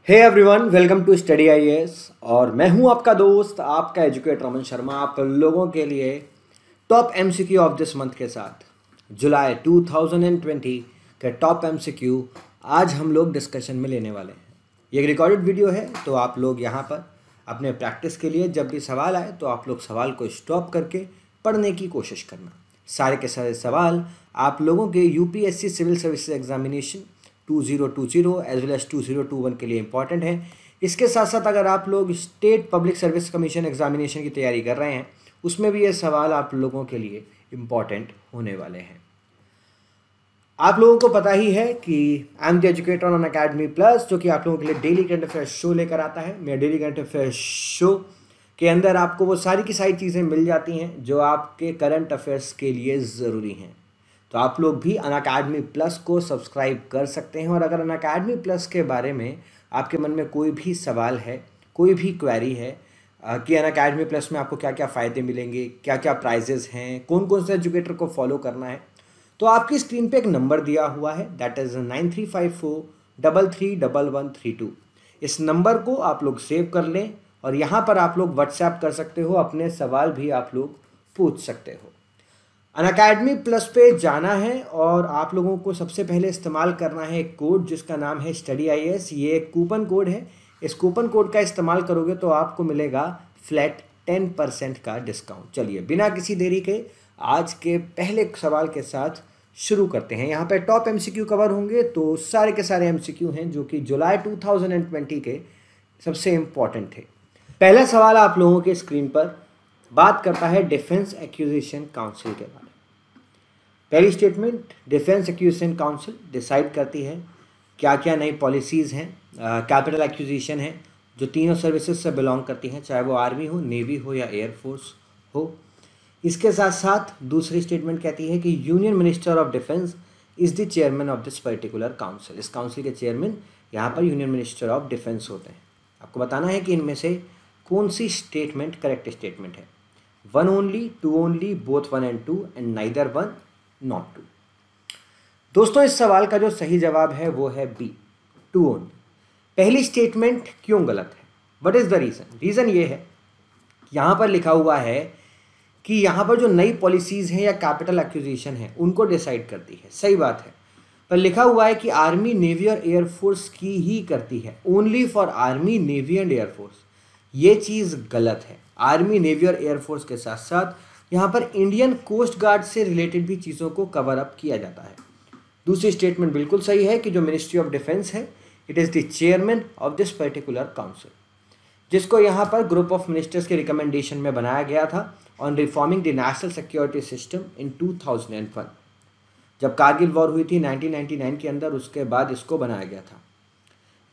Hey everyone, welcome to study IAS. और मैं हूं आपका दोस्त, आपका एजुकेटर अमन शर्मा, आप लोगों के लिए top MCQ of this month के साथ जुलाई 2020 के टॉप एमसीक्यू आज हम लोग डिस्कशन में लेने वाले हैं। ये एक रिकॉर्डेड वीडियो है, तो आप लोग यहाँ पर अपने प्रैक्टिस के लिए जब भी सवाल आए तो आप लोग सवाल को स्टॉप करके पढ़ने की कोशिश करना। सारे के सारे सवाल आप लोगों के UPSC civil services examination 2020 as well as 2021 के लिए इंपॉर्टेंट है। इसके साथ साथ अगर आप लोग state public service commission examination की तैयारी कर रहे हैं, उसमें भी ये सवाल आप लोगों के लिए इम्पॉर्टेंट होने वाले हैं। आप लोगों को पता ही है कि I am the educator on academy plus, जो कि आप लोगों के लिए डेली करंट अफेयर्स शो लेकर आता है। मेरे डेली करंट अफेयर्स शो के अंदर आपको वो सारी की सारी चीज़ें मिल जाती हैं जो आपके करंट अफेयर्स के लिए ज़रूरी हैं। तो आप लोग भी अनअकैडमी प्लस को सब्सक्राइब कर सकते हैं। और अगर अनअकैडमी प्लस के बारे में आपके मन में कोई भी सवाल है, कोई भी क्वेरी है कि अनअकैडमी प्लस में आपको क्या क्या फ़ायदे मिलेंगे, क्या क्या प्राइजेस हैं, कौन कौन से एजुकेटर को फॉलो करना है, तो आपकी स्क्रीन पे एक नंबर दिया हुआ है, दैट इज़ 9354331132। इस नंबर को आप लोग सेव कर लें और यहाँ पर आप लोग व्हाट्सएप कर सकते हो, अपने सवाल भी आप लोग पूछ सकते हो। अनअकैडमी प्लस पे जाना है और आप लोगों को सबसे पहले इस्तेमाल करना है एक कोड जिसका नाम है स्टडी आईएएस। ये एक कूपन कोड है। इस कूपन कोड का इस्तेमाल करोगे तो आपको मिलेगा फ्लैट 10% का डिस्काउंट। चलिए बिना किसी देरी के आज के पहले सवाल के साथ शुरू करते हैं। यहाँ पे टॉप एमसीक्यू कवर होंगे, तो सारे के सारे एमसीक्यू हैं जो कि जुलाई 2020 के सबसे इम्पॉर्टेंट थे। पहला सवाल आप लोगों के स्क्रीन पर बात करता है डिफेंस एक्विजिशन काउंसिल के बारे में। पहली statement, defence acquisition council decide करती है क्या क्या नई पॉलिसीज़ हैं, कैपिटल एक्विजिशन है जो तीनों सर्विसेज से बिलोंग करती हैं, चाहे वो आर्मी हो, नेवी हो या एयरफोर्स हो। इसके साथ साथ दूसरी स्टेटमेंट कहती है कि union minister of defence is the chairman of this particular council. इस काउंसिल के चेयरमैन यहाँ पर यूनियन मिनिस्टर ऑफ डिफेंस होते हैं। आपको बताना है कि इनमें से कौन सी स्टेटमेंट करेक्ट स्टेटमेंट है। 1 only, 2 only, both 1 and 2 and neither 1 not 2। दोस्तों इस सवाल का जो सही जवाब है वो है बी, 2 ओनली। पहली स्टेटमेंट क्यों गलत है? What is the reason? Reason ये है, यहाँ पर लिखा हुआ है कि यहाँ पर जो नई पॉलिसीज़ हैं या कैपिटल एक्विजिशन है उनको डिसाइड करती है, सही बात है, पर लिखा हुआ है कि आर्मी, नेवी और एयरफोर्स की ही करती है, only for army, navy and air force. ये चीज़ गलत है। आर्मी, नेवी और एयरफोर्स के साथ साथ यहाँ पर इंडियन कोस्ट गार्ड से रिलेटेड भी चीज़ों को कवर अप किया जाता है। दूसरी स्टेटमेंट बिल्कुल सही है कि जो मिनिस्ट्री ऑफ डिफेंस है, it is the chairman of this particular council, जिसको यहाँ पर ग्रुप ऑफ मिनिस्टर्स के रिकमेंडेशन में बनाया गया था on reforming the national security system in 2001। जब कारगिल वॉर हुई थी 1999 के अंदर, उसके बाद इसको बनाया गया था।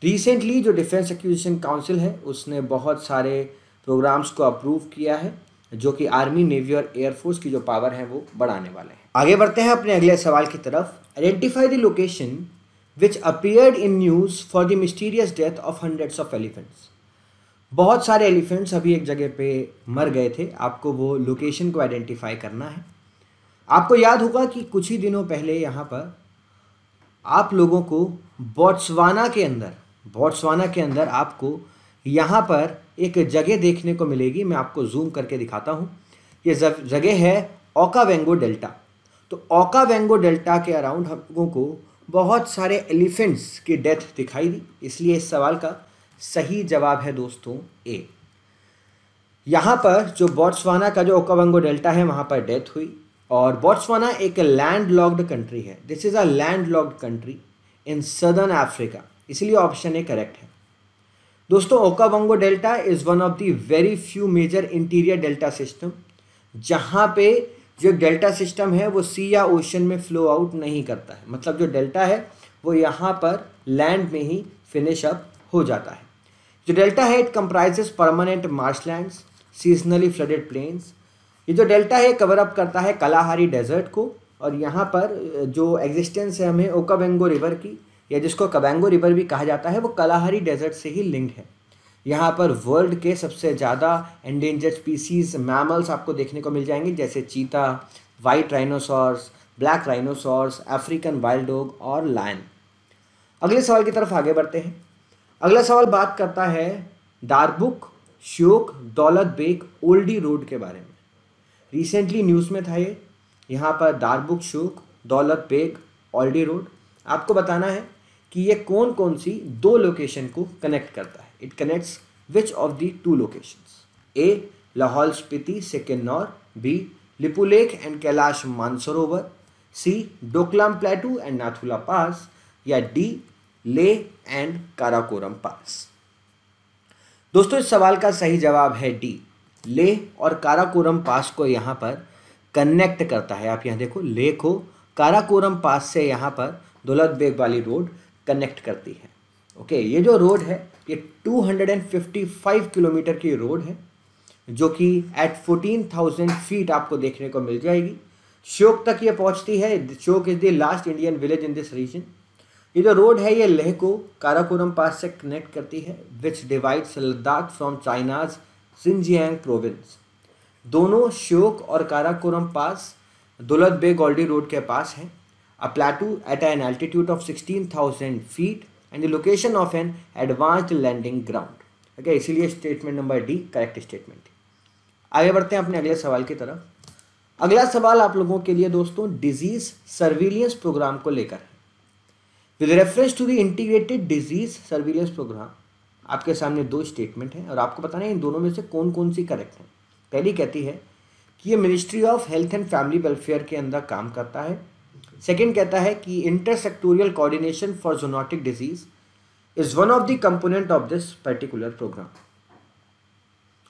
रिसेंटली जो डिफेंस एक्विजिशन काउंसिल है उसने बहुत सारे प्रोग्राम्स को अप्रूव किया है जो कि आर्मी, नेवी और एयरफोर्स की जो पावर है वो बढ़ाने वाले हैं। आगे बढ़ते हैं अपने अगले सवाल की तरफ। Identify the location which appeared in news for the mysterious death of hundreds of elephants. बहुत सारे एलिफेंट्स अभी एक जगह पे मर गए थे, आपको वो लोकेशन को आइडेंटिफाई करना है। आपको याद होगा कि कुछ ही दिनों पहले यहाँ पर आप लोगों को बोट्सवाना के अंदर आपको यहाँ पर एक जगह देखने को मिलेगी। मैं आपको जूम करके दिखाता हूँ। ये जगह है ओकावेंगो डेल्टा। तो ओकावेंगो डेल्टा के अराउंड हम लोगों को बहुत सारे एलिफेंट्स की डेथ दिखाई दी, इसलिए इस सवाल का सही जवाब है दोस्तों ए। यहाँ पर जो बोट्सवाना का जो ओकावेंगो डेल्टा है वहाँ पर डेथ हुई, और बोट्सवाना एक लैंड-लॉक्ड कंट्री है। This is a land locked country in southern Africa, इसलिए ऑप्शन ए करेक्ट है। दोस्तों Okavango delta is one of the very few major interior delta system, जहाँ पे जो डेल्टा सिस्टम है वो सी या ओशन में फ्लो आउट नहीं करता है। मतलब जो डेल्टा है वो यहाँ पर लैंड में ही फिनिश अप हो जाता है। जो डेल्टा है it comprises permanent marshlands, seasonally flooded plains. ये जो डेल्टा है कवर अप करता है कलाहारी डेजर्ट को, और यहाँ पर जो एग्जिस्टेंस है हमें ओकावेंगो रिवर की, या जिसको कबैंगो रिवर भी कहा जाता है, वो कलाहारी डेजर्ट से ही लिंक्ड है। यहाँ पर वर्ल्ड के सबसे ज़्यादा एंडेंजर्ड स्पीसीज मैमल्स आपको देखने को मिल जाएंगे, जैसे चीता, white rhinoceros, black rhinoceros, African wild dog और लायन। अगले सवाल की तरफ आगे बढ़ते हैं। अगला सवाल बात करता है दारबुक श्योक दौलत बेग ओल्डी रोड के बारे में। रिसेंटली न्यूज़ में था ये, यहाँ पर दारबुक श्योक दौलत बेग ओल्डी रोड। आपको बताना है कि ये कौन कौन सी दो लोकेशन को कनेक्ट करता है। It connects which of the two locations? A Lahaul Spiti से Kinnaur, B Lipulekh and Kailash Mansarovar, C Doklam plateau and Nathula pass, या डी ले एंड काराकोरम पास। दोस्तों इस सवाल का सही जवाब है डी, ले और काराकोरम पास को यहाँ पर कनेक्ट करता है। आप यहाँ देखो, ले को काराकोरम पास से यहाँ पर दौलत बेग वाली रोड कनेक्ट करती है। ओके, ये जो रोड है ये 255 किलोमीटर की रोड है जो कि एट 14,000 फीट आपको देखने को मिल जाएगी। श्योक तक ये पहुंचती है। Shyok is the last Indian village in this region. ये जो रोड है ये लेह को काराकोरम पास से कनेक्ट करती है विच divides Ladakh from China's Xinjiang province. दोनों श्योक और काराकोरम पास दौलत बेग ओल्डी रोड के पास है। A plateau at an altitude of 16,000 feet and the location of an advanced landing ground. Okay, इसीलिए statement number D correct statement है। आगे बढ़ते हैं अपने अगले सवाल की तरफ। अगला सवाल आप लोगों के लिए दोस्तों डिजीज सर्विलियंस प्रोग्राम को लेकर है। With reference to the integrated disease surveillance programme, आपके सामने दो स्टेटमेंट हैं और आपको बताना है इन दोनों में से कौन कौन सी करेक्ट है। पहली कहती है कि ये ministry of health and family welfare के अंदर काम करता है। सेकेंड कहता है कि intersectoral coordination for zoonotic disease is one of the component of this particular programme.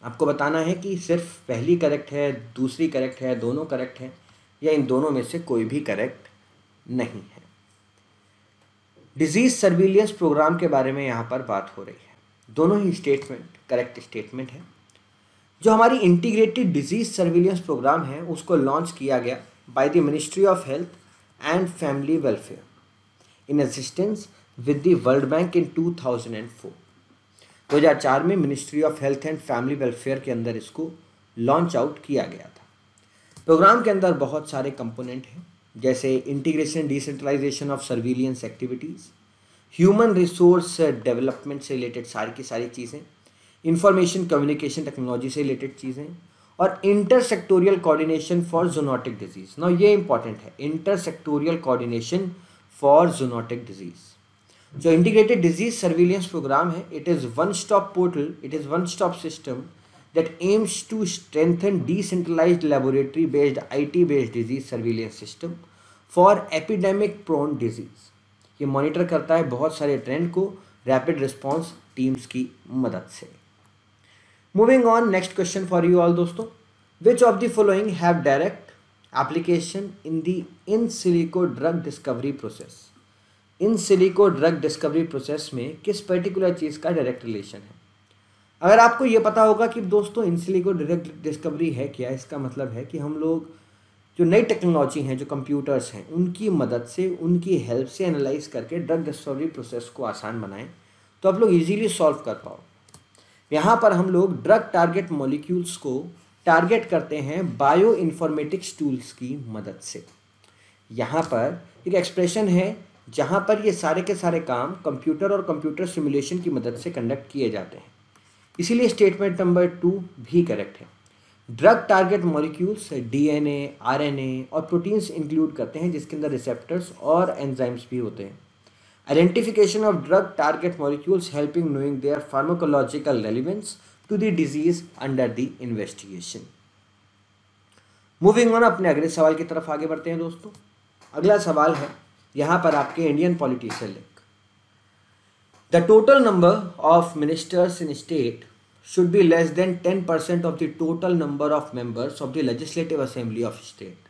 आपको बताना है कि सिर्फ पहली करेक्ट है, दूसरी करेक्ट है, दोनों करेक्ट है, या इन दोनों में से कोई भी करेक्ट नहीं है। डिजीज सर्विलियंस प्रोग्राम के बारे में यहाँ पर बात हो रही है। दोनों ही स्टेटमेंट करेक्ट स्टेटमेंट है। जो हमारी इंटीग्रेटेड डिजीज सर्विलियंस प्रोग्राम है उसको लॉन्च किया गया by the ministry of health and family welfare in assistance with the world bank in 2004। 2004 में ministry of health and family welfare के अंदर इसको लॉन्च आउट किया गया था। प्रोग्राम के अंदर बहुत सारे कंपोनेंट हैं जैसे integration decentralisation of surveillance activities, human resource development से रिलेटेड सारी की सारी चीज़ें, इंफॉर्मेशन कम्युनिकेशन टेक्नोलॉजी से रिलेटेड चीज़ें, और intersectoral coordination for zoonotic disease. Now ये इंपॉर्टेंट है, intersectoral coordination for zoonotic disease. जो इंटीग्रेटेड डिजीज सर्विलियंस प्रोग्राम है, it is one stop portal, it is one stop system that aims to strengthen decentralized laboratory based IT based disease surveillance system for epidemic prone disease। ये monitor करता है बहुत सारे trend को rapid response teams की मदद से। Moving on, next question for you all दोस्तों, which of the following have direct application in the in silico drug discovery process. In silico drug discovery process में किस पर्टिकुलर चीज़ का direct relation है? अगर आपको ये पता होगा कि दोस्तों इन सिलिको ड्रग डिस्कवरी है क्या, इसका मतलब है कि हम लोग जो नई टेक्नोलॉजी हैं, जो कंप्यूटर्स हैं, उनकी मदद से, उनकी हेल्प से एनालाइज करके ड्रग डिस्कवरी प्रोसेस को आसान बनाएं तो आप लोग इजीली सॉल्व कर पाओ। यहाँ पर हम लोग ड्रग टारगेट मॉलिक्यूल्स को टारगेट करते हैं बायो इन्फॉर्मेटिक्स टूल्स की मदद से। यहाँ पर एक एक्सप्रेशन है जहाँ पर ये सारे के सारे काम कंप्यूटर और कंप्यूटर सिमुलेशन की मदद से कंडक्ट किए जाते हैं, इसीलिए स्टेटमेंट नंबर 2 भी करेक्ट है। Drug target molecules DNA, RNA और प्रोटीन्स इंक्लूड करते हैं जिसके अंदर रिसेप्टर्स और एंजाइम्स भी होते हैं। Identification of drug target molecules helping knowing their pharmacological relevance to the disease under the investigation. Moving on, अपने अगले सवाल की तरफ आगे बढ़ते हैं दोस्तों। अगला सवाल है यहाँ पर आपके इंडियन पॉलिटी से link. The total number of ministers in state should be less than 10% of the total number of members of the legislative assembly of state।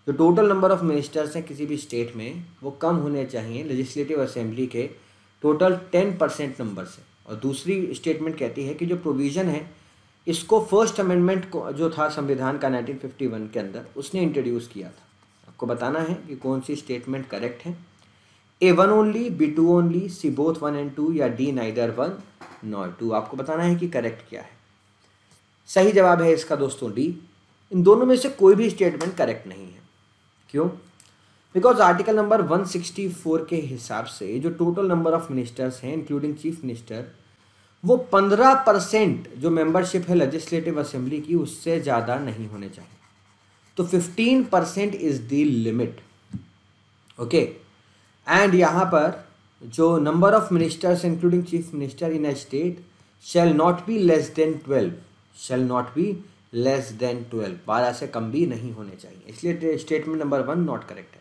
जो टोटल नंबर ऑफ मिनिस्टर्स हैं किसी भी स्टेट में वो कम होने चाहिए legislative assembly के total 10% number से। और दूसरी स्टेटमेंट कहती है कि जो प्रोविज़न है इसको फर्स्ट अमेंडमेंट को जो था संविधान का 1951 के अंदर उसने इंट्रोड्यूस किया था। आपको बताना है कि कौन सी स्टेटमेंट करेक्ट है। A1 only, B2 only, C both 1 and 2 या D नाइदर 1 nor 2। आपको बताना है कि करेक्ट क्या है। सही जवाब है इसका दोस्तों D। इन दोनों में से कोई भी स्टेटमेंट करेक्ट नहीं है। क्यों? बिकॉज आर्टिकल नंबर 164 के हिसाब से जो टोटल नंबर ऑफ मिनिस्टर्स हैं इंक्लूडिंग चीफ मिनिस्टर, वो 15% जो मेंबरशिप है लेजिस्लेटिव असेंबली की उससे ज़्यादा नहीं होने चाहिए। तो 15% is the limit. Okay, and यहाँ पर जो number of ministers including chief minister in a state shall not be less than 12, shell not be less than 12, 12 से कम भी नहीं होने चाहिए, इसलिए स्टेटमेंट नंबर 1 नॉट करेक्ट है।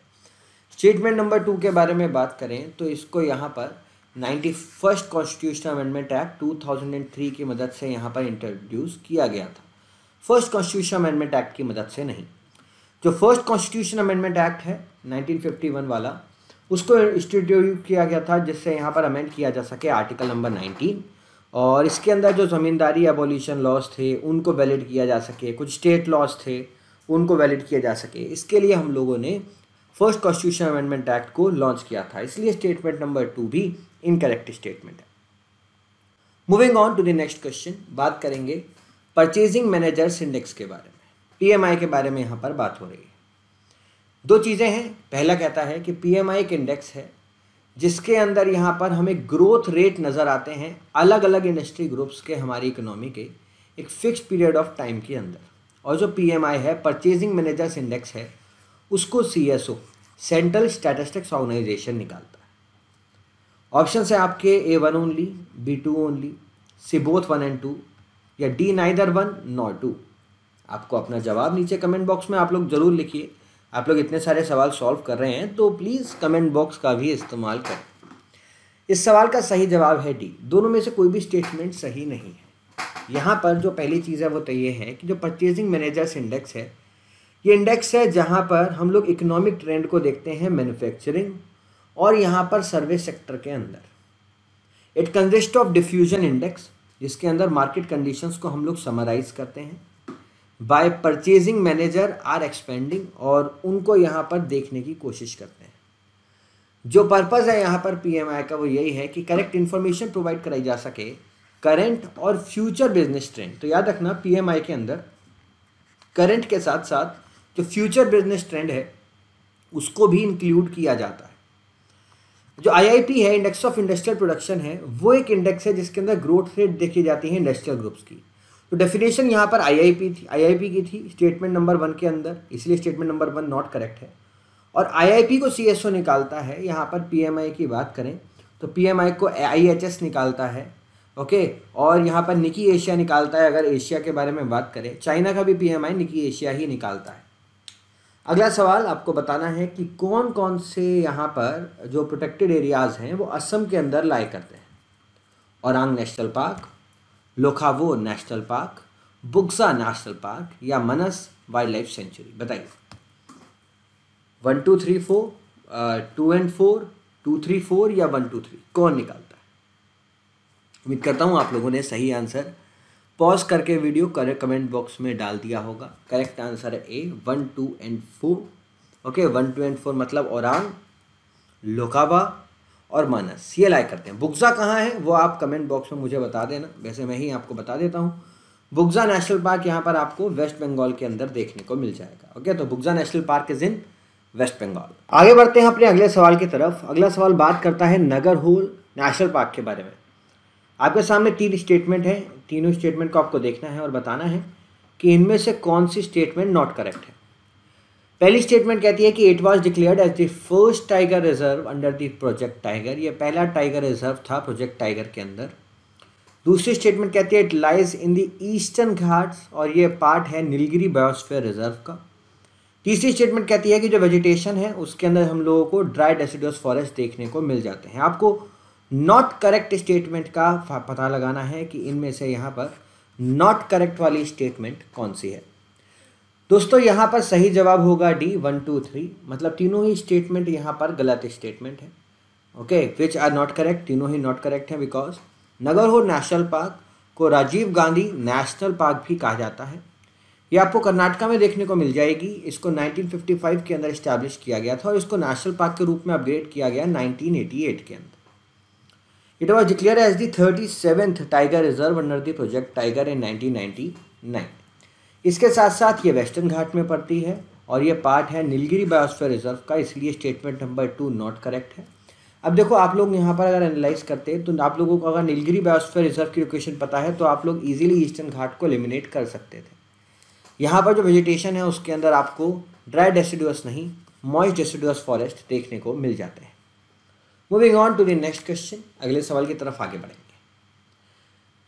स्टेटमेंट नंबर 2 के बारे में बात करें तो इसको यहाँ पर 91st कॉन्स्टिट्यूशन अमेंडमेंट एक्ट 2003 की मदद से यहाँ पर इंट्रोड्यूस किया गया था, फर्स्ट कॉन्स्टिट्यूशन अमेंडमेंट एक्ट की मदद से नहीं। जो फर्स्ट कॉन्स्टिट्यूशन अमेंडमेंट एक्ट है 1951 वाला, उसको इंस्टीट्यूट किया गया था जिससे यहाँ पर अमेंड किया जा सके आर्टिकल नंबर 19, और इसके अंदर जो ज़मींदारी एबोलिशन लॉज थे उनको वैलिड किया जा सके, कुछ स्टेट लॉज थे उनको वैलिड किया जा सके, इसके लिए हम लोगों ने फर्स्ट कॉन्स्टिट्यूशन अमेंडमेंट एक्ट को लॉन्च किया था, इसलिए स्टेटमेंट नंबर 2 भी इनकरेक्ट स्टेटमेंट है। Moving on to the next question, बात करेंगे परचेजिंग मैनेजर्स इंडेक्स के बारे में, पीएमआई के बारे में यहाँ पर बात हो रही है। दो चीज़ें हैं, पहला कहता है कि पीएमआई एक इंडेक्स है जिसके अंदर यहाँ पर हमें ग्रोथ रेट नज़र आते हैं अलग अलग इंडस्ट्री ग्रुप्स के हमारी इकोनॉमी के एक फिक्स पीरियड ऑफ टाइम के अंदर, और जो पीएमआई है परचेजिंग मैनेजर्स इंडेक्स है उसको सीएसओ सेंट्रल स्टैटिस्टिक्स ऑर्गेनाइजेशन निकालता है। ऑप्शन है आपके A1 only, B2 only, C both 1 and 2, या D नाइदर 1 नॉर 2। आपको अपना जवाब नीचे कमेंट बॉक्स में आप लोग ज़रूर लिखिए। आप लोग इतने सारे सवाल सॉल्व कर रहे हैं तो प्लीज़ कमेंट बॉक्स का भी इस्तेमाल करें। इस सवाल का सही जवाब है डी, दोनों में से कोई भी स्टेटमेंट सही नहीं है। यहाँ पर जो पहली चीज़ है वो तो ये है कि जो परचेजिंग मैनेजर्स इंडेक्स है ये इंडेक्स है जहाँ पर हम लोग इकोनॉमिक ट्रेंड को देखते हैं मैन्युफैक्चरिंग और यहाँ पर सर्विस सेक्टर के अंदर। It consist of diffusion index जिसके अंदर मार्केट कंडीशंस को हम लोग समराइज करते हैं, by purchasing manager are expending, और उनको यहाँ पर देखने की कोशिश करते हैं। जो पर्पज़ है यहाँ पर पीएमआई का वो यही है कि करेक्ट इन्फॉर्मेशन प्रोवाइड कराई जा सके करंट और फ्यूचर बिजनेस ट्रेंड। तो याद रखना पीएमआई के अंदर करंट के साथ साथ जो फ्यूचर बिजनेस ट्रेंड है उसको भी इंक्लूड किया जाता है। जो आईआईपी है इंडेक्स ऑफ इंडस्ट्रियल प्रोडक्शन है वो एक इंडेक्स है जिसके अंदर ग्रोथ रेट देखी जाती है इंडस्ट्रियल ग्रुप्स की। तो डेफिनेशन यहाँ पर आईआईपी की थी स्टेटमेंट नंबर 1 के अंदर, इसलिए स्टेटमेंट नंबर 1 नॉट करेक्ट है। और आईआईपी को सीएसओ निकालता है। यहाँ पर पीएमआई की बात करें तो पीएमआई को आईएचएस निकालता है, ओके, और यहाँ पर निकी एशिया निकालता है। अगर एशिया के बारे में बात करें, चाइना का भी पीएमआई निकी एशिया ही निकालता है। अगला सवाल आपको बताना है कि कौन कौन से यहाँ पर जो प्रोटेक्टेड एरियाज़ हैं वो असम के अंदर लाई करते हैं। Orang national park, Laokhowa national park, Buxa national park, या मनस वाइल्ड लाइफ सेंचुरी। बताइए 1 2 3 4, 2 and 4, 2 3 4 या 1 2 3 कौन निकालता है? उम्मीद करता हूँ आप लोगों ने सही आंसर पॉज करके वीडियो कमेंट बॉक्स में डाल दिया होगा। करेक्ट आंसर है ए 1 2 and 4। ओके, 1 2 and 4 मतलब ओरांग, लोकावा और मानस ये लाई करते हैं। बुक्सा कहाँ है वो आप कमेंट बॉक्स में मुझे बता देना, वैसे मैं ही आपको बता देता हूँ। बुक्सा नेशनल पार्क यहाँ पर आपको वेस्ट बंगाल के अंदर देखने को मिल जाएगा। ओके, तो Buxa national park is in West Bengal. आगे बढ़ते हैं अपने अगले सवाल की तरफ। अगला सवाल बात करता है नगरहोल नेशनल पार्क के बारे में। आपके सामने 3 स्टेटमेंट है, तीनों स्टेटमेंट को आपको देखना है और बताना है कि इनमें से कौन सी स्टेटमेंट नॉट करेक्ट है। पहली स्टेटमेंट कहती है कि it was declared as the first tiger reserve under the Project Tiger. ये पहला टाइगर रिजर्व था प्रोजेक्ट टाइगर के अंदर। दूसरी स्टेटमेंट कहती है it lies in the Eastern Ghats, और ये पार्ट है नीलगिरी बायोस्फीयर रिजर्व का। तीसरी स्टेटमेंट कहती है कि जो वेजिटेशन है उसके अंदर हम लोगों को ड्राई डेसिडुअस फॉरेस्ट देखने को मिल जाते हैं। आपको नॉट करेक्ट स्टेटमेंट का पता लगाना है कि इनमें से यहाँ पर नॉट करेक्ट वाली स्टेटमेंट कौन सी है। दोस्तों यहाँ पर सही जवाब होगा डी 1 2 3, मतलब तीनों ही स्टेटमेंट यहाँ पर गलत स्टेटमेंट है। Okay, which are not correct, तीनों ही नॉट करेक्ट हैं बिकॉज नगरहोल नेशनल पार्क को राजीव गांधी नेशनल पार्क भी कहा जाता है। ये आपको कर्नाटका में देखने को मिल जाएगी। इसको 1955 के अंदर इस्टेब्लिश किया गया था और इसको नेशनल पार्क के रूप में अपग्रेड किया गया 1988 के अंदर। It was declare as the 37th tiger reserve under the Project Tiger in 1999। इसके साथ साथ ये वेस्टर्न घाट में पड़ती है और ये पार्ट है नीलगिरी बायोस्फीयर रिजर्व का, इसलिए स्टेटमेंट नंबर 2 नॉट करेक्ट है। अब देखो आप लोग यहाँ पर अगर एनालाइज करते हैं तो आप लोगों को अगर नीलगिरी बायोस्फीयर रिजर्व की लोकेशन पता है तो आप लोग इजीली ईस्टर्न घाट को एलिमिनेट कर सकते थे। यहाँ पर जो वेजिटेशन है उसके अंदर आपको ड्राई डेसिडुअस नहीं, मॉइस्ट डेसिडुअस फॉरेस्ट देखने को मिल जाते हैं। Moving on to the next question, अगले सवाल की तरफ आगे बढ़ेंगे।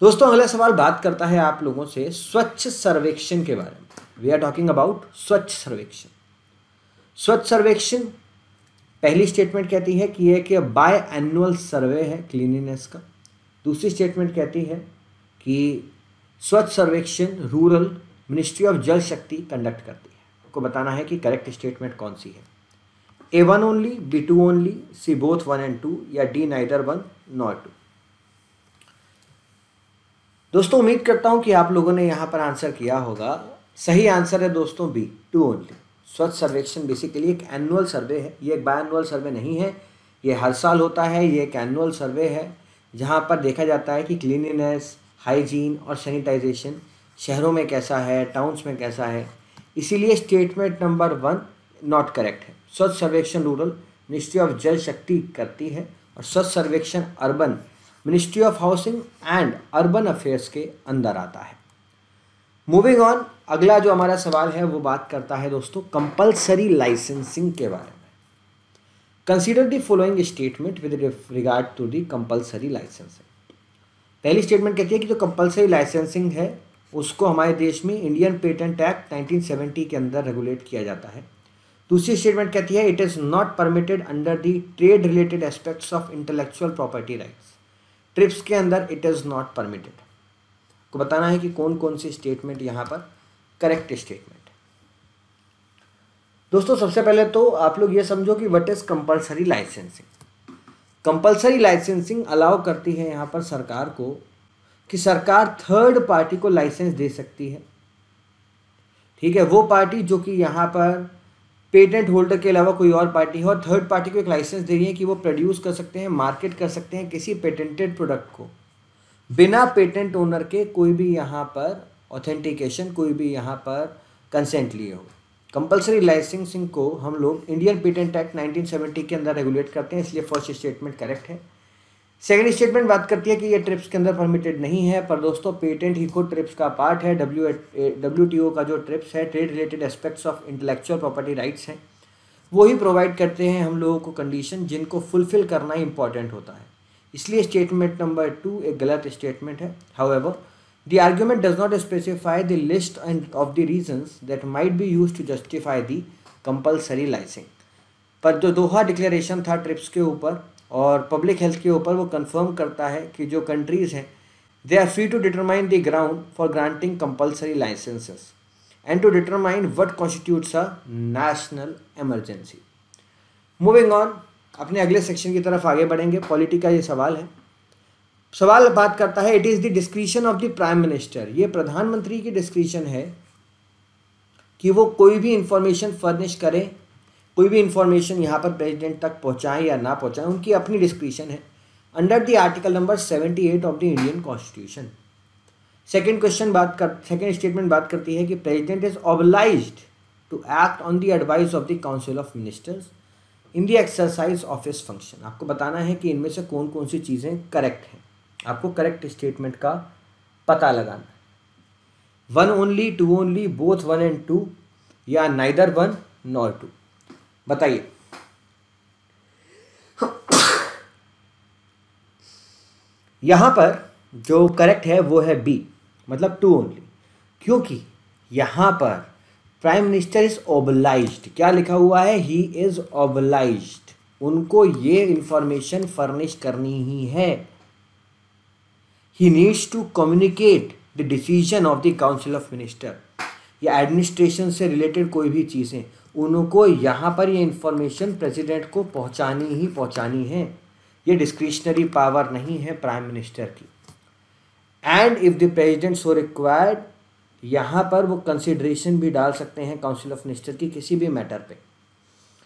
दोस्तों अगला सवाल बात करता है आप लोगों से स्वच्छ सर्वेक्षण के बारे में। वी आर टॉकिंग अबाउट स्वच्छ सर्वेक्षण। स्वच्छ सर्वेक्षण पहली स्टेटमेंट कहती है कि यह बाय एनुअल सर्वे है क्लीनिनेस का। दूसरी स्टेटमेंट कहती है कि स्वच्छ सर्वेक्षण रूरल मिनिस्ट्री ऑफ जल शक्ति कंडक्ट करती है। आपको बताना है कि करेक्ट स्टेटमेंट कौन सी है। A1 only, B2 only, C both 1 and 2 या D नाइदर 1 नॉर 2। दोस्तों उम्मीद करता हूं कि आप लोगों ने यहां पर आंसर किया होगा। सही आंसर है दोस्तों B, 2 ओनली। स्वच्छ सर्वेक्षण बेसिकली एक एनुअल सर्वे है, ये एक बाय एनुअल सर्वे नहीं है, ये हर साल होता है। ये एक एनुअल सर्वे है जहां पर देखा जाता है कि क्लीनिनेस, हाइजीन और सैनिटाइजेशन शहरों में कैसा है, टाउन्स में कैसा है। इसीलिए स्टेटमेंट नंबर 1 नॉट करेक्ट है। स्वच्छ सर्वेक्षण रूरल मिनिस्ट्री ऑफ जल शक्ति करती है और स्वच्छ सर्वेक्षण urban ministry of housing and urban affairs के अंदर आता है। मूविंग ऑन, अगला जो हमारा सवाल है वो बात करता है दोस्तों कंपल्सरी लाइसेंसिंग के बारे में। Consider the following statement with regard to the compulsory licensing. पहली स्टेटमेंट कहती है कि जो कंपल्सरी लाइसेंसिंग है उसको हमारे देश में इंडियन पेटेंट एक्ट 1970 के अंदर रेगुलेट किया जाता है। दूसरी स्टेटमेंट कहती है it is not permitted under the trade related aspects of intellectual property rights. Trips के अंदर इट इज़ नॉट परमिटेड। आपको बताना है कि कौन कौन सी स्टेटमेंट यहाँ पर करेक्ट स्टेटमेंट। दोस्तों सबसे पहले तो आप लोग ये समझो कि what is compulsory licensing. Compulsory licensing allow करती है यहाँ पर सरकार को कि सरकार थर्ड पार्टी को लाइसेंस दे सकती है। ठीक है, वो पार्टी जो कि यहाँ पर पेटेंट होल्डर के अलावा कोई और पार्टी है और थर्ड पार्टी को एक लाइसेंस दे रही है कि वो प्रोड्यूस कर सकते हैं, मार्केट कर सकते हैं किसी पेटेंटेड प्रोडक्ट को बिना पेटेंट ओनर के कोई भी यहाँ पर ऑथेंटिकेशन, कोई भी यहाँ पर कंसेंट लिए हो। कंपल्सरी लाइसेंसिंग को हम लोग इंडियन पेटेंट एक्ट 1970 के अंदर रेगुलेट करते हैं, इसलिए फर्स्ट स्टेटमेंट करेक्ट है। सेकेंड स्टेटमेंट बात करती है कि ये ट्रिप्स के अंदर परमिटेड नहीं है, पर दोस्तों पेटेंट ही खुद ट्रिप्स का पार्ट है। WTO का जो ट्रिप्स है, trade related aspects of intellectual property rights हैं, वो ही प्रोवाइड करते हैं हम लोगों को कंडीशन जिनको फुलफिल करना इंपॉर्टेंट होता है। इसलिए स्टेटमेंट नंबर 2 एक गलत स्टेटमेंट है। However the argument does not specify the list and of the reasons that might be used to justify the compulsory licensing. पर जो दोहा डिक्लेरेशन था ट्रिप्स के ऊपर और पब्लिक हेल्थ के ऊपर, वो कंफर्म करता है कि जो कंट्रीज़ हैं they are free to determine the ground for granting compulsory licences and to determine what constitutes a national emergency. Moving on, अपने अगले सेक्शन की तरफ आगे बढ़ेंगे। पॉलिटी का ये सवाल है। सवाल बात करता है it is the discretion of the prime minister. ये प्रधानमंत्री की डिस्क्रिशन है कि वो कोई भी इंफॉर्मेशन फर्निश करें, कोई भी इंफॉर्मेशन यहाँ पर प्रेसिडेंट तक पहुँचाएं या ना पहुँचाएं, उनकी अपनी डिस्क्रिशन है under the article number 78 of the Indian constitution. Second statement बात करती है कि president is obliged to act on the advice of the council of ministers in the exercise of his function. आपको बताना है कि इनमें से कौन कौन सी चीज़ें करेक्ट हैं। आपको करेक्ट स्टेटमेंट का पता लगाना है। 1 ओनली, 2 ओनली, बोथ 1 and 2 या नाइदर 1 नॉर 2। बताइए। यहां पर जो करेक्ट है वो है बी, मतलब 2 ओनली, क्योंकि यहां पर प्राइम मिनिस्टर इज ऑब्लाइज्ड। क्या लिखा हुआ है? He is obliged. उनको ये इंफॉर्मेशन फर्निश करनी ही है। He needs to communicate the decision of the council of minister या एडमिनिस्ट्रेशन से रिलेटेड कोई भी चीज़ें, उनको यहाँ पर ये इंफॉर्मेशन प्रेसिडेंट को पहुँचानी है। ये डिस्क्रिशनरी पावर नहीं है प्राइम मिनिस्टर की। And if the president so required, यहाँ पर वो कंसिडरेशन भी डाल सकते हैं काउंसिल ऑफ मिनिस्टर की किसी भी मैटर पे।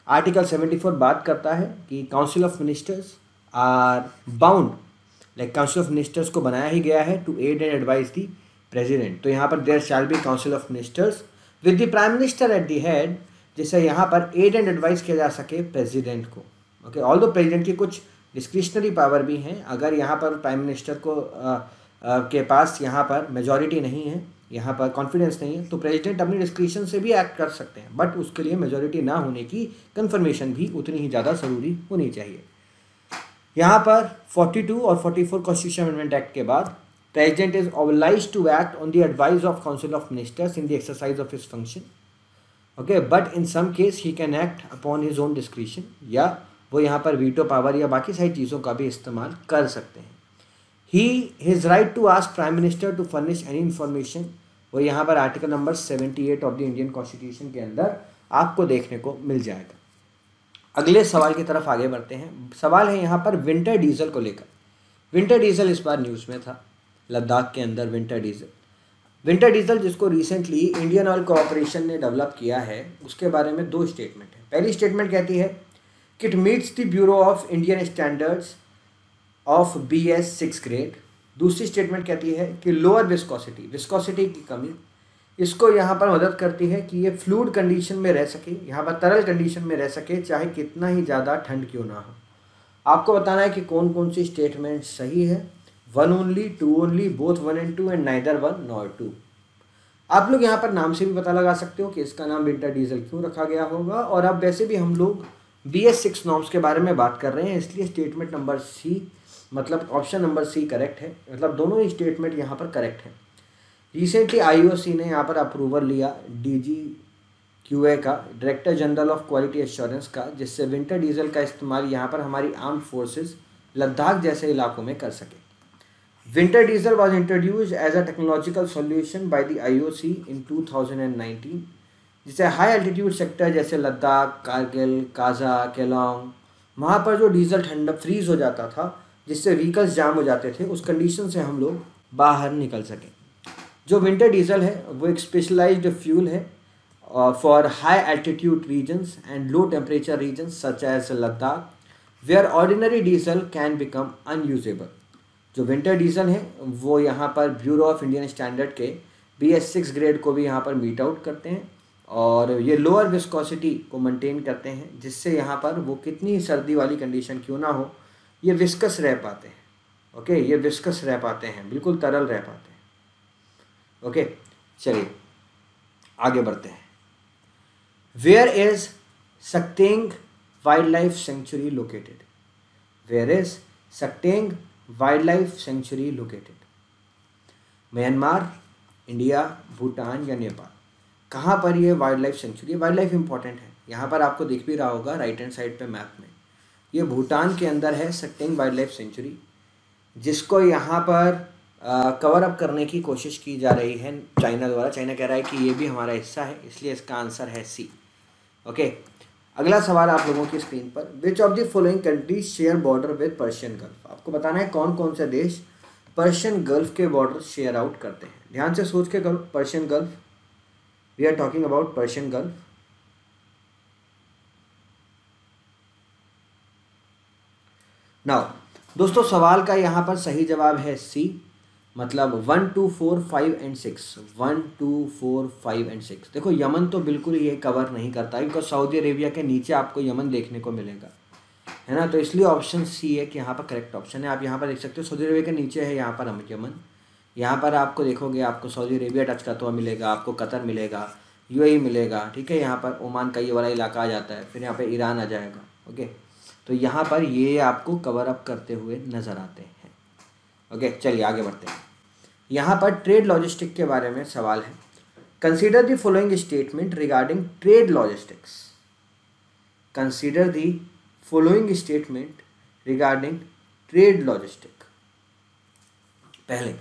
आर्टिकल 74 बात करता है कि council of ministers are bound, like council of ministers को बनाया ही गया है to aid and advise the president. तो यहाँ पर there shall be council of ministers with the prime minister at the head. जिससे यहाँ पर एड एंड एडवाइस किया जा सके प्रेसिडेंट को। ओके, ऑल दो प्रेसिडेंट की कुछ डिस्क्रिशनरी पावर भी हैं। अगर यहाँ पर प्राइम मिनिस्टर को के पास यहाँ पर मेजॉरिटी नहीं है, यहाँ पर कॉन्फिडेंस नहीं है, तो प्रेसिडेंट अपनी डिस्क्रिशन से भी एक्ट कर सकते हैं, बट उसके लिए मेजॉरिटी ना होने की कंफर्मेशन भी उतनी ही ज़्यादा ज़रूरी होनी चाहिए। यहाँ पर 42 और 44 कॉन्स्टिट्यूशन अमेंडमेंट एक्ट के बाद president is obliged to act on the advice of council of ministers in the exercise of his function. Okay, but in some case he can act upon his own discretion, या वो यहाँ पर veto power या बाकी सारी चीज़ों का भी इस्तेमाल कर सकते हैं। His right to ask prime minister to furnish any information, वो यहाँ पर article number 78 of the Indian constitution के अंदर आपको देखने को मिल जाएगा। अगले सवाल की तरफ आगे बढ़ते हैं। सवाल है यहाँ पर विंटर डीजल को लेकर। विंटर डीजल इस बार न्यूज़ में था, लद्दाख के अंदर विंटर डीजल जिसको रिसेंटली इंडियन ऑयल कॉर्पोरेशन ने डेवलप किया है, उसके बारे में दो स्टेटमेंट है। पहली स्टेटमेंट कहती है कि it meets the bureau of Indian standards of BS 6 grade. दूसरी स्टेटमेंट कहती है कि लोअर विस्कोसिटी की कमी इसको यहाँ पर मदद करती है कि ये फ्लूइड कंडीशन में रह सके, यहाँ पर तरल कंडीशन में रह सके, चाहे कितना ही ज़्यादा ठंड क्यों ना हो। आपको बताना है कि कौन कौन सी स्टेटमेंट सही है। 1 only, 2 only, both 1 and 2 and neither 1 nor 2। आप लोग यहाँ पर नाम से भी पता लगा सकते हो कि इसका नाम विंटर डीजल क्यों रखा गया होगा। और अब वैसे भी हम लोग BS 6 नॉर्म्स के बारे में बात कर रहे हैं, इसलिए स्टेटमेंट नंबर सी, मतलब ऑप्शन नंबर सी करेक्ट है। मतलब दोनों ही स्टेटमेंट यहाँ पर करेक्ट है। रिसेंटली IOC ने यहाँ पर अप्रूवल लिया DGQA का, director general of quality assurance का, जिससे विंटर डीजल का इस्तेमाल यहाँ पर हमारी आर्म्ड फोर्सेस लद्दाख जैसे इलाकों में कर सके। Winter diesel was introduced as a technological solution by the IOC in 2019, जिसे हाई एल्टीट्यूड सेक्टर जैसे लद्दाख, कारगिल, काजा, केलोंग, वहाँ पर जो डीजल ठंडा फ्रीज हो जाता था, जिससे व्हीकल्स जाम हो जाते थे, उस कंडीशन से हम लोग बाहर निकल सकें। जो विंटर डीजल है वो एक स्पेशलाइज्ड फ्यूल है for high altitude regions and low temperature regions such as Ladakh, where ordinary diesel can become unusable. जो विंटर डीजल है वो यहाँ पर ब्यूरो ऑफ इंडियन स्टैंडर्ड के BS 6 ग्रेड को भी यहाँ पर मीट आउट करते हैं, और ये लोअर विस्कोसिटी को मेंटेन करते हैं, जिससे यहाँ पर वो कितनी सर्दी वाली कंडीशन क्यों ना हो, ये विस्कस रह पाते हैं। ओके, ये विस्कस रह पाते हैं, बिल्कुल तरल रह पाते हैं। ओके, चलिए आगे बढ़ते हैं। Where is Sakteng wildlife sanctuary located? Where is Sakteng wildlife sanctuary located? Myanmar, India, Bhutan या नेपाल? कहाँ पर ये wildlife sanctuary? Wildlife important है, यहाँ पर आपको दिख भी रहा होगा राइट हैंड साइड पे मैप में। ये भूटान के अंदर है सक्तेंग वाइल्ड लाइफ सेंचुरी, जिसको यहाँ पर कवर अप करने की कोशिश की जा रही है चाइना द्वारा। चाइना कह रहा है कि ये भी हमारा हिस्सा है, इसलिए इसका आंसर है सी। ओके, अगला सवाल आप लोगों की स्क्रीन पर। Which of the following countries share border with Persian Gulf? आपको बताना है कौन कौन से देश पर्शियन गल्फ के बॉर्डर शेयर आउट करते हैं। ध्यान से सोच के करो। Persian Gulf, we are talking about Persian Gulf. Now दोस्तों, सवाल का यहाँ पर सही जवाब है सी, मतलब 1, 2, 4, 5 एंड 6। 1, 2, 4, 5 एंड 6। देखो, यमन तो बिल्कुल ये कवर नहीं करता, बिकॉज सऊदी अरेबिया के नीचे आपको यमन देखने को मिलेगा, है ना। तो इसलिए ऑप्शन सी है कि यहाँ पर करेक्ट ऑप्शन है। आप यहाँ पर देख सकते हो सऊदी अरेबिया के नीचे है यहाँ पर यमन। यहाँ पर आपको देखोगे, आपको सऊदी अरेबिया टच करता हुआ मिलेगा, आपको कतर मिलेगा, UAE मिलेगा, ठीक है। यहाँ पर ओमान का ये वाला इलाका आ जाता है, फिर यहाँ पर ईरान आ जाएगा। ओके, तो यहाँ पर ये आपको कवर अप करते हुए नज़र आते हैं। ओके, चलिए आगे बढ़ते हैं। यहाँ पर ट्रेड लॉजिस्टिक के बारे में सवाल है। Consider the following statement regarding trade logistics. Consider the following statement regarding trade logistic. पहले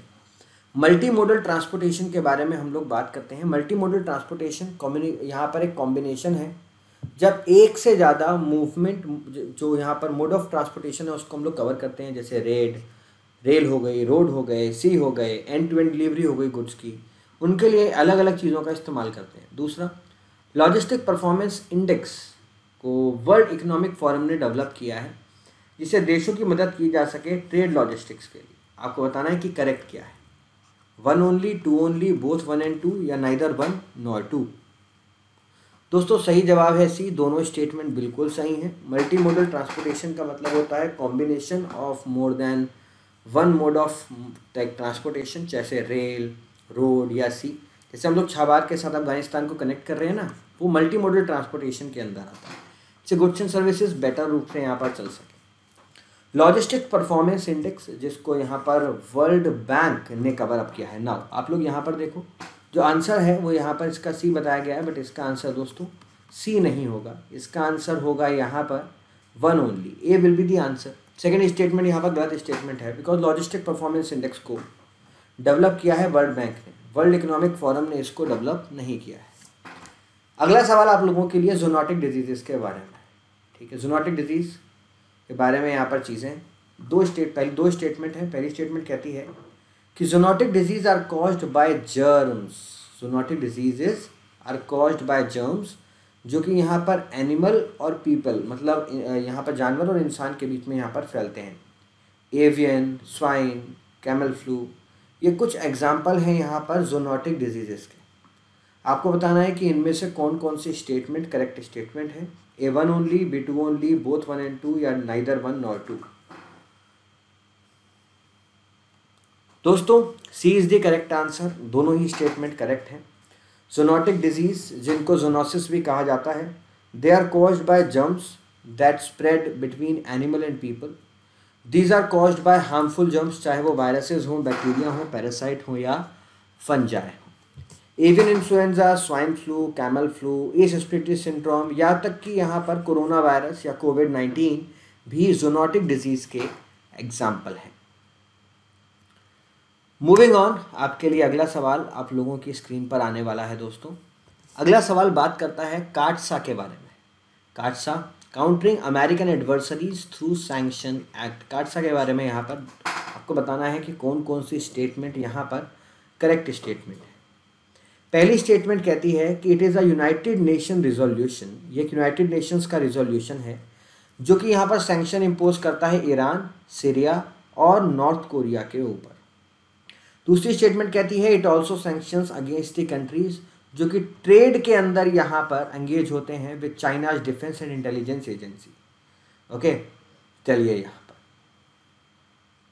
मल्टी मोडल ट्रांसपोर्टेशन के बारे में हम लोग बात करते हैं। मल्टी मोडल ट्रांसपोर्टेशन यहाँ पर एक कॉम्बिनेशन है, जब एक से ज़्यादा मूवमेंट, जो यहाँ पर मोड ऑफ ट्रांसपोर्टेशन है उसको हम लोग कवर करते हैं, जैसे रेल हो गई, रोड हो गए, सी हो गए, एंड टू एंड डिलीवरी हो गई गुड्स की, उनके लिए अलग अलग चीज़ों का इस्तेमाल करते हैं। दूसरा, लॉजिस्टिक परफॉर्मेंस इंडेक्स को वर्ल्ड इकोनॉमिक फोरम ने डेवलप किया है, जिससे देशों की मदद की जा सके ट्रेड लॉजिस्टिक्स के लिए। आपको बताना है कि करेक्ट क्या है। 1 ओनली, 2 ओनली, बोथ 1 and 2 या नाइदर 1 नॉर 2? दोस्तों सही जवाब है सी, दोनों स्टेटमेंट बिल्कुल सही हैं। मल्टी मोडल ट्रांसपोर्टेशन का मतलब होता है combination of more than one mod of transportation, जैसे रेल, रोड या सी। जैसे हम लोग छाबार के साथ अफगानिस्तान को कनेक्ट कर रहे हैं ना, वो मल्टी मोडल ट्रांसपोर्टेशन के अंदर आता है, जिससे गुड्स एंड सर्विसेज बेटर रूप से यहाँ पर चल सके। लॉजिस्टिक परफॉर्मेंस इंडेक्स, जिसको यहाँ पर वर्ल्ड बैंक ने कवर अप किया है। नाउ आप लोग यहाँ पर देखो, जो आंसर है वो यहाँ पर इसका सी बताया गया है, बट इसका आंसर दोस्तों सी नहीं होगा, इसका आंसर होगा यहाँ पर one only, A will be the answer. Second statement यहाँ पर गलत स्टेटमेंट है, बिकॉज लॉजिस्टिक परफॉर्मेंस इंडेक्स को डेवलप किया है वर्ल्ड बैंक ने, वर्ल्ड इकोनॉमिक फोरम ने इसको डेवलप नहीं किया है। अगला सवाल आप लोगों के लिए जूनोटिक डिजीज़ के बारे में, ठीक है। जूनोटिक डिजीज़ के बारे में यहाँ पर चीज़ें पहली दो स्टेटमेंट है। पहली स्टेटमेंट कहती है कि zoonotic disease are caused by germs. Zoonotic diseases are caused by germs, जो कि यहाँ पर एनिमल और पीपल, मतलब यहाँ पर जानवर और इंसान के बीच में यहाँ पर फैलते हैं। एवियन, स्वाइन, कैमल फ्लू, ये कुछ एग्जाम्पल हैं यहाँ पर जूनोटिक डिजीजेस के। आपको बताना है कि इनमें से कौन कौन सी स्टेटमेंट करेक्ट स्टेटमेंट है। A1 only, B2 only, both 1 and 2, या नाइदर 1 nor 2। दोस्तों C is the correct answer, दोनों ही स्टेटमेंट करेक्ट हैं। जूनोटिक डिजीज, जिनको जूनोसिस भी कहा जाता है, they are caused by germs that spread between animal and people. These are caused by harmful germs, चाहे वो वायरसेस हों, बैक्टीरिया हों, पैरासाइट हों या फंजाई हों। Avian influenza, swine flu, camel flu, एस स्प्लिटिस सिंड्रोम, यहाँ तक कि यहाँ पर कोरोना वायरस या कोविड-19 भी जूनोटिक डिजीज के एग्जाम्पल हैं। मूविंग ऑन, आपके लिए अगला सवाल आप लोगों की स्क्रीन पर आने वाला है। दोस्तों अगला सवाल बात करता है काटसा के बारे में। काटसा, countering American adversaries through sanction act. काटसा के बारे में यहाँ पर आपको बताना है कि कौन कौन सी स्टेटमेंट यहाँ पर करेक्ट स्टेटमेंट है। पहली स्टेटमेंट कहती है कि it is a United nation resolution, ये एक यूनाइटेड नेशंस का रिजोल्यूशन है जो कि यहाँ पर सैंक्शन इम्पोज करता है ईरान, सीरिया और नॉर्थ कोरिया के ऊपर। दूसरी स्टेटमेंट कहती है it also sanctions against the countries जो कि ट्रेड के अंदर यहाँ पर एंगेज होते हैं with China's defence and intelligence agency. Okay, चलिए यहाँ पर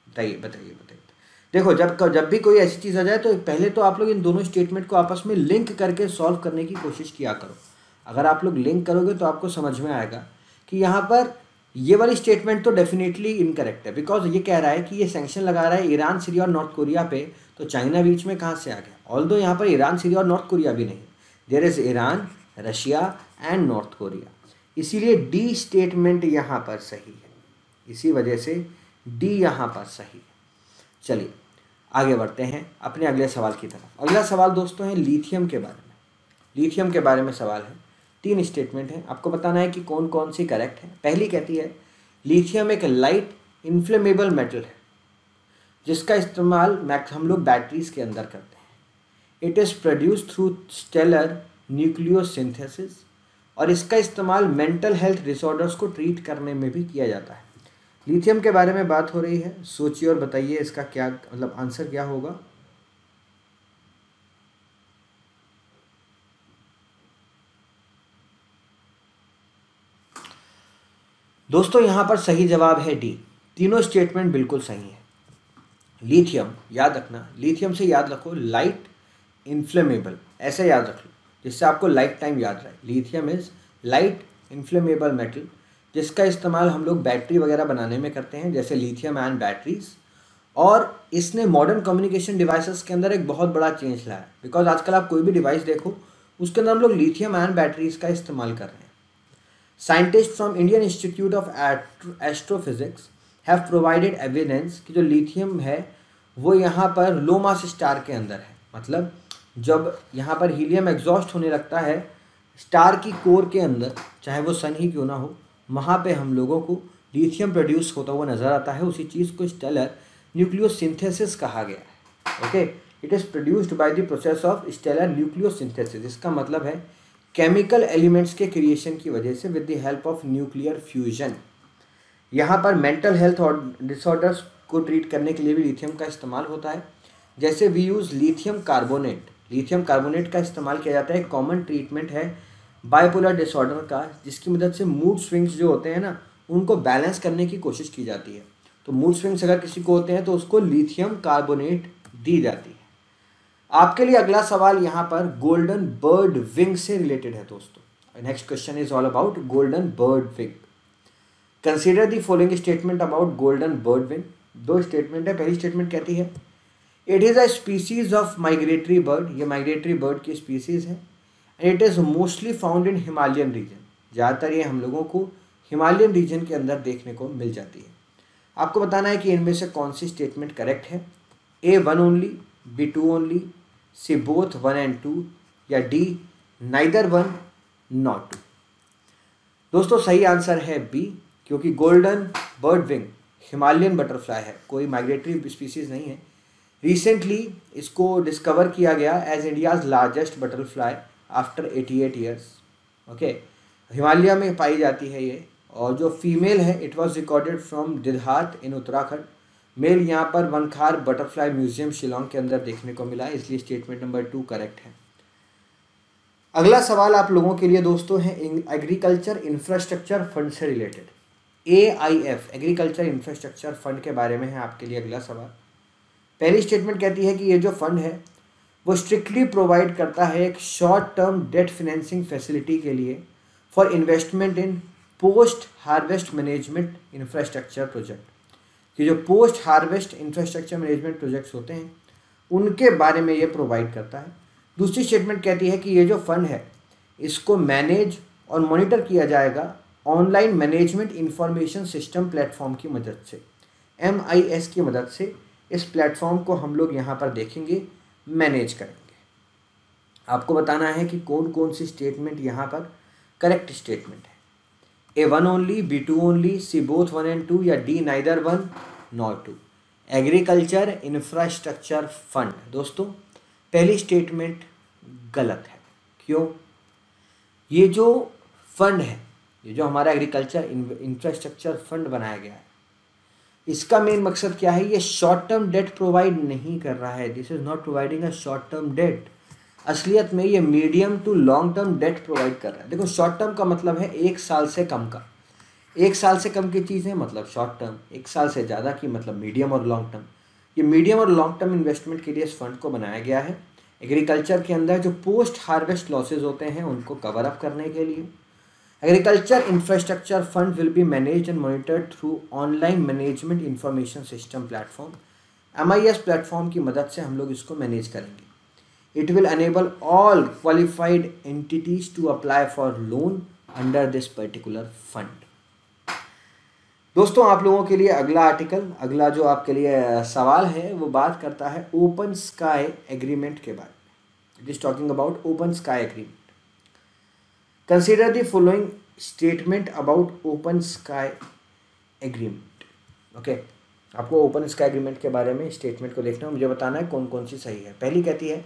बताइए। देखो, जब भी कोई ऐसी चीज़ आ जाए तो पहले तो आप लोग इन दोनों स्टेटमेंट को आपस में लिंक करके सॉल्व करने की कोशिश किया करो। अगर आप लोग लिंक करोगे तो आपको समझ में आएगा कि यहाँ पर ये वाली स्टेटमेंट तो डेफिनेटली इनकरेक्ट है, बिकॉज ये कह रहा है कि ये सैंक्शन लगा रहा है ईरान, सीरिया और नॉर्थ कोरिया पे, तो चाइना बीच में कहाँ से आ गया। ऑल्दो यहाँ पर ईरान, सीरिया और नॉर्थ कोरिया भी नहीं, there is Iran, Russia and North Korea. इसीलिए डी स्टेटमेंट यहाँ पर सही है, इसी वजह से डी यहाँ पर सही है। चलिए आगे बढ़ते हैं अपने अगले सवाल की तरफ। अगला सवाल दोस्तों है लिथियम के बारे में। लिथियम के बारे में सवाल है, 3 स्टेटमेंट है, आपको बताना है कि कौन कौन सी करेक्ट है। पहली कहती है लिथियम एक लाइट इन्फ्लेमेबल मेटल है जिसका इस्तेमाल हम लोग बैटरीज के अंदर करते हैं। It is produce through stellar nucleosynthesis, और इसका इस्तेमाल मेंटल हेल्थ डिसऑर्डर्स को ट्रीट करने में भी किया जाता है। लिथियम के बारे में बात हो रही है, सोचिए और बताइए इसका क्या मतलब आंसर क्या होगा। दोस्तों यहाँ पर सही जवाब है डी, तीनों स्टेटमेंट बिल्कुल सही है। लिथियम याद रखना, लिथियम से याद रखो लाइट इन्फ्लेमेबल, ऐसे याद रख लो जिससे आपको लाइफ टाइम याद रहे। Lithium is light inflammable metal जिसका इस्तेमाल हम लोग बैटरी वगैरह बनाने में करते हैं, जैसे लिथियम आयन बैटरीज। और इसने मॉडर्न कम्युनिकेशन डिवाइसेस के अंदर एक बहुत बड़ा चेंज लाया, बिकॉज आजकल आप कोई भी डिवाइस देखो उसके अंदर हम लोग लिथियम आयन बैटरीज का इस्तेमाल कर रहे हैं। Scientist from Indian institute of astrophysics have provided evidence कि जो लिथियम है वो यहाँ पर लो मास स्टार के अंदर है, मतलब जब यहाँ पर हीलियम एग्जॉस्ट होने लगता है स्टार की कोर के अंदर, चाहे वो सन ही क्यों ना हो, वहाँ पे हम लोगों को लिथियम प्रोड्यूस होता हुआ नज़र आता है। उसी चीज़ को स्टेलर न्यूक्लियोसिंथेसिस कहा गया है। Okay, it is produced by the process of stellar nucleosynthesis. इसका मतलब है केमिकल एलिमेंट्स के क्रिएशन की वजह से with the help of nuclear fusion. यहाँ पर मेंटल हेल्थ और डिसऑर्डर्स को ट्रीट करने के लिए भी लिथियम का इस्तेमाल होता है। जैसे we use lithium carbonate, lithium carbonate का इस्तेमाल किया जाता है, कॉमन ट्रीटमेंट है बाइपोलर डिसऑर्डर का, जिसकी मदद से मूड स्विंग्स जो होते हैं ना उनको बैलेंस करने की कोशिश की जाती है। तो मूड स्विंग्स अगर किसी को होते हैं तो उसको लिथियम कार्बोनेट दी जाती है। आपके लिए अगला सवाल यहाँ पर गोल्डन बर्ड विंग से रिलेटेड है दोस्तों। Next question is all about golden bird wing. Consider the following statement about golden bird wing. दो स्टेटमेंट है। पहली स्टेटमेंट कहती है it is a species of migratory bird. ये माइग्रेटरी बर्ड की स्पीसीज है and it is mostly found in Himalayan region. ज़्यादातर ये हम लोगों को हिमालयन रीजन के अंदर देखने को मिल जाती है। आपको बताना है कि इनमें से कौन सी स्टेटमेंट करेक्ट है। A 1 only, B 2 only, C both 1 and 2 या डी नाइदर 1 नॉट 2। दोस्तों सही आंसर है बी, क्योंकि golden bird wing Himalayan butterfly है, कोई माइग्रेटरी स्पीसीज नहीं है। रिसेंटली इसको डिस्कवर किया गया as India's largest butterfly after 88 years. Okay, Himalaya में पाई जाती है ये, और जो फीमेल है इट वाज रिकॉर्डेड फ्रॉम दिल्हाट इन उत्तराखंड। मेल यहाँ पर वनखार बटरफ्लाई म्यूजियम शिलोंग के अंदर देखने को मिला है, इसलिए स्टेटमेंट नंबर 2 करेक्ट है। अगला सवाल आप लोगों के लिए दोस्तों है एग्रीकल्चर इंफ्रास्ट्रक्चर फंड से related. AIF agriculture infrastructure fund के बारे में है आपके लिए अगला सवाल। पहली स्टेटमेंट कहती है कि ये जो फंड है वो स्ट्रिक्टली प्रोवाइड करता है एक short term debt financing facility के लिए for investment in post harvest management infrastructure project. कि जो post harvest infrastructure management projects होते हैं उनके बारे में ये प्रोवाइड करता है। दूसरी स्टेटमेंट कहती है कि ये जो फंड है इसको मैनेज और मॉनिटर किया जाएगा online management information system platform की मदद से, MIS की मदद से। इस प्लेटफॉर्म को हम लोग यहाँ पर देखेंगे, मैनेज करेंगे। आपको बताना है कि कौन कौन सी स्टेटमेंट यहाँ पर करेक्ट स्टेटमेंट है। A 1 only, B 2 only, C both 1 and 2 या D neither 1 not 2। Agriculture infrastructure fund दोस्तों पहली स्टेटमेंट गलत है। क्यों? ये जो फंड है, ये जो हमारा एग्रीकल्चर इंफ्रास्ट्रक्चर फंड बनाया गया है, इसका मेन मकसद क्या है? ये शॉर्ट टर्म डेट प्रोवाइड नहीं कर रहा है। This is not providing a short term debt. असलियत में ये medium to long term debt provide कर रहा है। देखो शॉर्ट टर्म का मतलब है 1 साल से कम का, 1 साल से कम की चीज़ें मतलब शॉर्ट टर्म, 1 साल से ज़्यादा की मतलब मीडियम और लॉन्ग टर्म। ये मीडियम और लॉन्ग टर्म इन्वेस्टमेंट के लिए इस फंड को बनाया गया है। एग्रीकल्चर के अंदर जो पोस्ट हार्वेस्ट लॉसेज होते हैं उनको कवर अप करने के लिए। Agriculture infrastructure fund will be managed and monitored through online management information system platform, MIS platform की मदद से हम लोग इसको मैनेज करेंगे। It will enable all qualified entities to apply for loan under this particular fund। दोस्तों आप लोगों के लिए अगला आर्टिकल, अगला जो आपके लिए सवाल है वो बात करता है ओपन स्काई एग्रीमेंट के बारे में। It is talking about open sky agreement. Consider the following statement about open sky agreement. Okay, आपको ओपन स्काई एग्रीमेंट के बारे में स्टेटमेंट को देखना है, मुझे बताना है कौन कौन सी सही है। पहली कहती है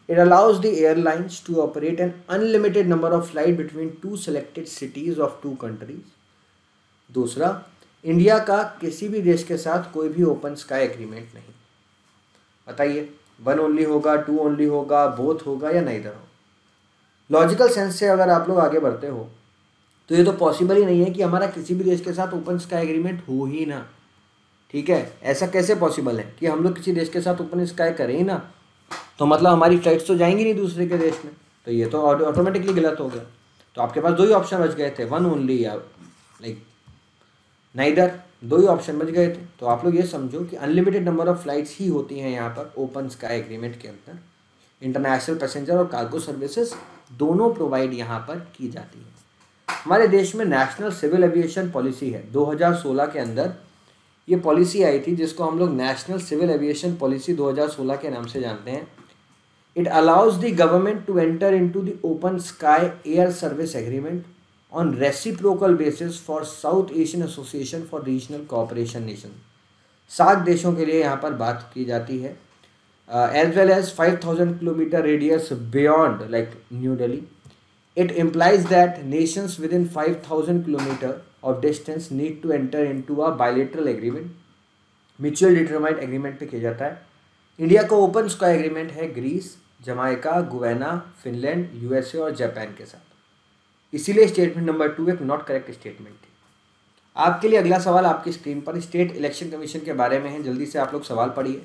it allows the airlines to operate an unlimited number of flights between 2 selected cities of 2 countries। दूसरा, इंडिया का किसी भी देश के साथ कोई भी ओपन स्काई एग्रीमेंट नहीं। बताइए 1 ओनली होगा, 2 ओनली होगा, बोथ होगा या नाइदर हो? लॉजिकल सेंस से अगर आप लोग आगे बढ़ते हो तो ये तो पॉसिबल ही नहीं है कि हमारा किसी भी देश के साथ ओपन स्काई एग्रीमेंट हो ही ना। ठीक है, ऐसा कैसे पॉसिबल है कि हम लोग किसी देश के साथ ओपन स्काई करें ही ना? तो मतलब हमारी फ्लाइट्स तो जाएंगी नहीं दूसरे के देश में, तो ये तो ऑटोमेटिकली गलत हो गया। तो आपके पास 2 ही ऑप्शन बच गए थे, 1 ओनली या लाइक नाइदर, 2 ही ऑप्शन बच गए थे। तो आप लोग ये समझो कि अनलिमिटेड नंबर ऑफ फ्लाइट्स ही होती हैं यहाँ पर ओपन स्काई एग्रीमेंट के अंदर। इंटरनेशनल पैसेंजर और कार्गो सर्विसेज दोनों प्रोवाइड यहाँ पर की जाती है। हमारे देश में नेशनल सिविल एविएशन पॉलिसी है। 2016 के अंदर ये पॉलिसी आई थी जिसको हम लोग नेशनल सिविल एविएशन पॉलिसी 2016 के नाम से जानते हैं। It allows the government to enter into the open sky air service agreement on reciprocal basis for South Asian Association for Regional Cooperation nation. 7 देशों के लिए यहाँ पर बात की जाती है, as well as 5000 kilometre radius beyond like New Delhi. It implies that nations within 5,000 kilometer of distance need to enter into a bilateral agreement, mutual determined agreement पे किया जाता है। इंडिया का ओपन स्काई एग्रीमेंट है Greece, Jamaica, Guyana, Finland, USA और Japan के साथ। इसीलिए स्टेटमेंट नंबर 2 एक नॉट करेक्ट स्टेटमेंट थी। आपके लिए अगला सवाल आपकी स्क्रीन पर स्टेट इलेक्शन कमीशन के बारे में है। जल्दी से आप लोग सवाल पढ़िए।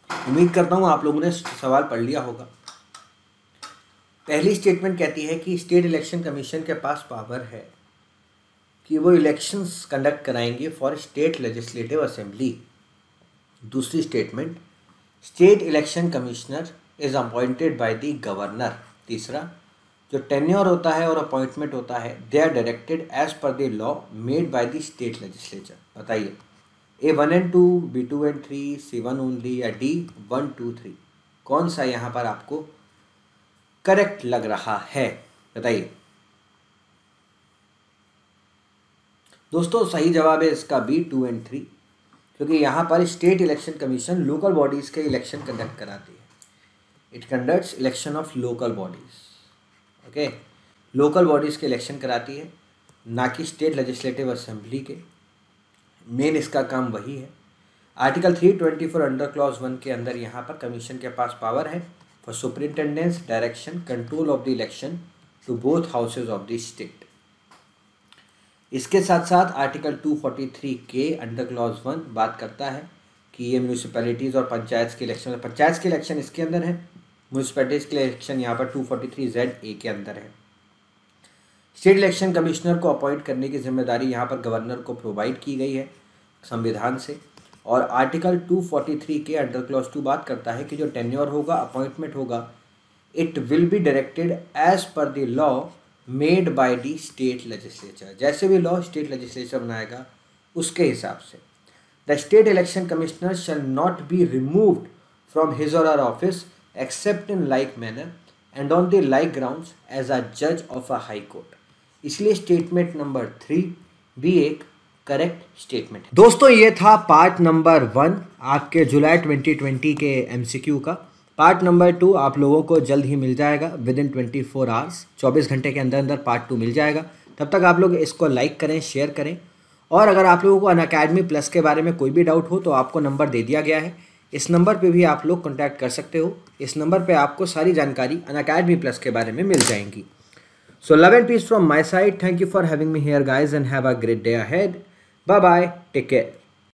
उम्मीद करता हूं आप लोगों ने सवाल पढ़ लिया होगा। पहली स्टेटमेंट कहती है कि स्टेट इलेक्शन कमीशन के पास पावर है कि वो इलेक्शंस कंडक्ट कराएंगे फॉर स्टेट लेजिस्लेटिव असेंबली। दूसरी statement, state election commissioner is appointed by the governor. तीसरा, जो टेन्योर होता है और अपॉइंटमेंट होता है they are directed as per the law made by the state legislature. बताइए A1 and 2, B2 and 3, C1 only या D1, 2, 3, कौन सा यहाँ पर आपको करेक्ट लग रहा है? बताइए दोस्तों। सही जवाब है इसका B, 2 and 3, क्योंकि यहाँ पर state election commission local bodies के इलेक्शन कंडक्ट कराती है। It conducts election of local bodies. Okay, local bodies के इलेक्शन कराती है, ना कि स्टेट लेजिस्लेटिव असेंबली के। मेन इसका काम वही है। आर्टिकल 324 अंडर क्लॉज 1 के अंदर यहाँ पर कमीशन के पास पावर है for superintendence, direction, control of the election to both houses of the state. इसके साथ साथ आर्टिकल 243 के अंडर क्लॉज 1 बात करता है कि ये म्यूनिसिपैलिटीज़ और पंचायत के इलेक्शन इसके अंदर है, म्यूनिसिपैलिटीज़ के इलेक्शन यहाँ पर 243ZA के अंदर है। स्टेट इलेक्शन कमिश्नर को अपॉइंट करने की जिम्मेदारी यहाँ पर गवर्नर को प्रोवाइड की गई है संविधान से। और आर्टिकल 243 के अंडर क्लॉज 2 बात करता है कि जो टेन्योर होगा, अपॉइंटमेंट होगा, it will be directed as per the law made by the state legislature. जैसे भी लॉ स्टेट लेजिस्लेचर बनाएगा उसके हिसाब से। The state election commissioner shall not be removed from his or her office except in like manner and on the like grounds as a जज of a high court. इसलिए statement number 3 भी एक correct statement है। दोस्तों ये था part number 1 आपके जुलाई 2020 के MCQ का। पार्ट नंबर 2 आप लोगों को जल्द ही मिल जाएगा विदिन 24 आवर्स, 24 घंटे के अंदर अंदर पार्ट 2 मिल जाएगा। तब तक आप लोग इसको लाइक करें, शेयर करें। और अगर आप लोगों को अनअकैडमी प्लस के बारे में कोई भी डाउट हो तो आपको नंबर दे दिया गया है, इस नंबर पे भी आप लोग कॉन्टैक्ट कर सकते हो। इस नंबर पे आपको सारी जानकारी अनअकैडमी प्लस के बारे में मिल जाएंगी। So love and peace from my side. Thank you for having me here guys and have a great day ahead. Bye bye. Take care.